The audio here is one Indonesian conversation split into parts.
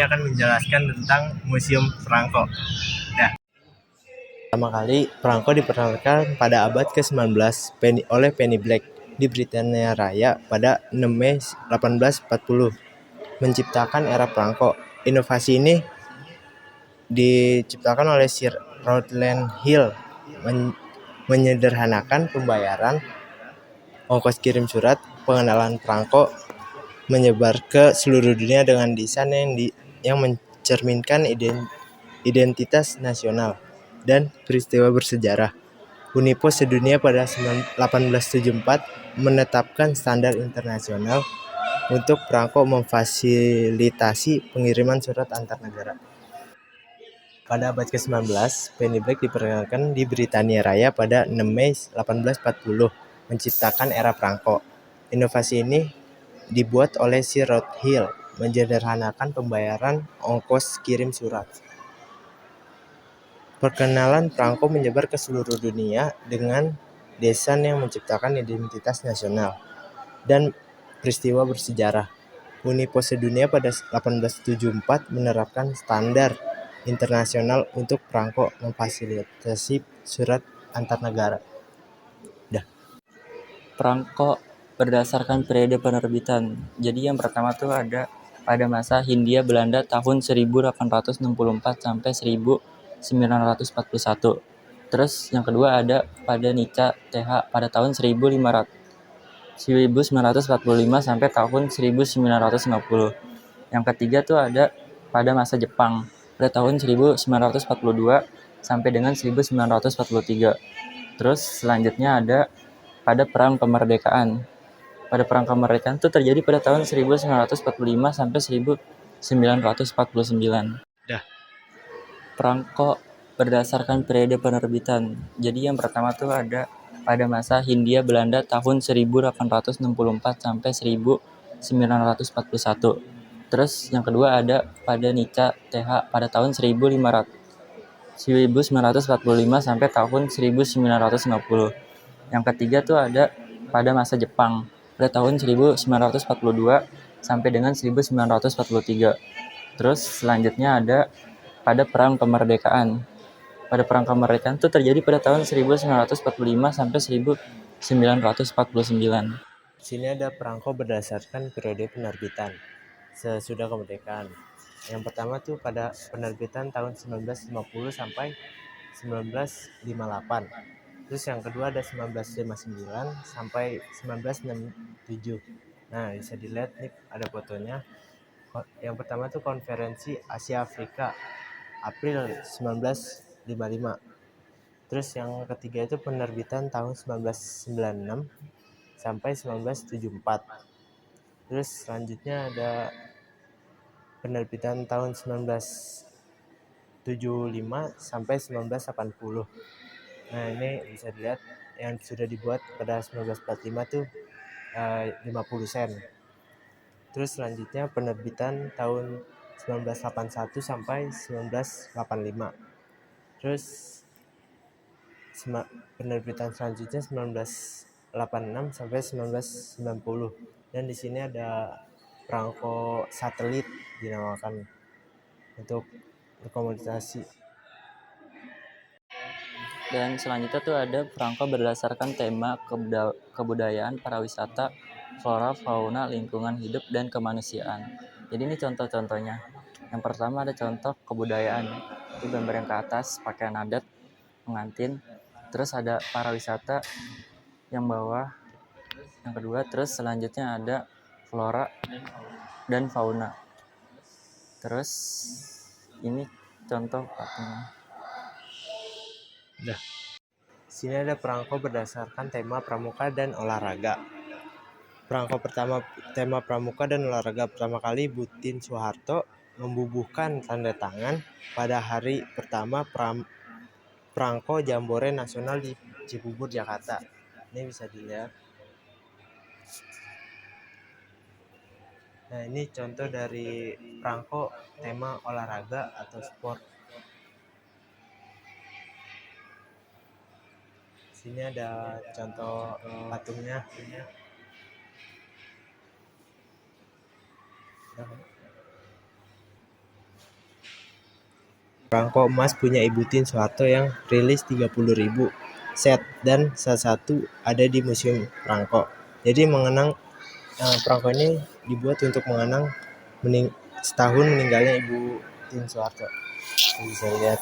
akan menjelaskan tentang Museum Perangko. Pertama kali, perangko diperkenalkan pada abad ke-19 oleh Penny Black di Britania Raya pada 6 Mei 1840, menciptakan era perangko. Inovasi ini diciptakan oleh Sir Rowland Hill, menyederhanakan pembayaran, ongkos kirim surat, pengenalan perangko menyebar ke seluruh dunia dengan desain yang mencerminkan identitas nasional dan peristiwa bersejarah. UNIPO sedunia pada 1874 menetapkan standar internasional untuk perangko memfasilitasi pengiriman surat antar negara. Pada abad ke-19, Penny Black diperkenalkan di Britania Raya pada 6 Mei 1840, menciptakan era perangko. Inovasi ini dibuat oleh Sir Rowland Hill, menyederhanakan pembayaran, ongkos kirim surat. Perkenalan perangko menyebar ke seluruh dunia dengan desain yang menciptakan identitas nasional dan peristiwa bersejarah. UNIPO sedunia pada 1874 menerapkan standar internasional untuk perangko memfasilitasi surat antar negara. Perangko berdasarkan periode penerbitan. Jadi yang pertama tuh ada pada masa Hindia Belanda tahun 1864 sampai 1941. Terus yang kedua ada pada Nica TH pada tahun 1945 sampai tahun 1950. Yang ketiga tuh ada pada masa Jepang pada tahun 1942 sampai dengan 1943. Terus selanjutnya ada pada Perang Kemerdekaan. Pada Perang Kemerdekaan itu terjadi pada tahun 1945 sampai 1949. Perangko berdasarkan periode penerbitan. Jadi yang pertama tuh ada pada masa Hindia Belanda tahun 1864 sampai 1941. Terus yang kedua ada pada Nica TH pada tahun 1945 sampai tahun 1950. Yang ketiga tuh ada pada masa Jepang pada tahun 1942 sampai dengan 1943. Terus selanjutnya ada pada Perang Kemerdekaan. Pada Perang Kemerdekaan itu terjadi pada tahun 1945 sampai 1949. Sini ada perangko berdasarkan periode penerbitan sesudah kemerdekaan. Yang pertama tuh pada penerbitan tahun 1950 sampai 1958. Terus yang kedua ada 1959 sampai 1967. Nah, bisa dilihat nih ada fotonya. Yang pertama tuh Konferensi Asia Afrika April 1955. Terus yang ketiga itu penerbitan tahun 1996 sampai 1974. Terus selanjutnya ada penerbitan tahun 1975 sampai 1980. Nah, ini bisa dilihat yang sudah dibuat pada 1945 tuh 50 sen. Terus selanjutnya penerbitan tahun 1981 sampai 1985. Terus penerbitan selanjutnya 1986 sampai 1990. Dan di sini ada perangko satelit dinamakan untuk berkomunikasi. Dan selanjutnya tuh ada perangko berdasarkan tema kebudayaan, pariwisata, flora, fauna, lingkungan hidup, dan kemanusiaan. Jadi ini contoh-contohnya. Yang pertama ada contoh kebudayaan. Itu gambar yang ke atas, pakaian adat, pengantin. Terus ada pariwisata yang bawah. Yang kedua, terus selanjutnya ada flora dan fauna. Terus ini contoh patungnya. Sini ada perangko berdasarkan tema pramuka dan olahraga. Perangko pertama tema pramuka dan olahraga pertama kali Butin Soeharto membubuhkan tanda tangan pada hari pertama perangko Jambore Nasional di Cibubur, Jakarta. Ini bisa dilihat. Nah, ini contoh dari perangko tema olahraga atau sport. Sini ada contoh patungnya. perangko emas punya Ibu Tien Soeharto yang rilis 30.000 set dan salah satu ada di Museum Perangko. Jadi perangko ini dibuat untuk mengenang setahun meninggalnya Ibu Tien Soeharto. Bisa lihat.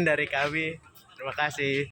Sekian dari kami. Terima kasih.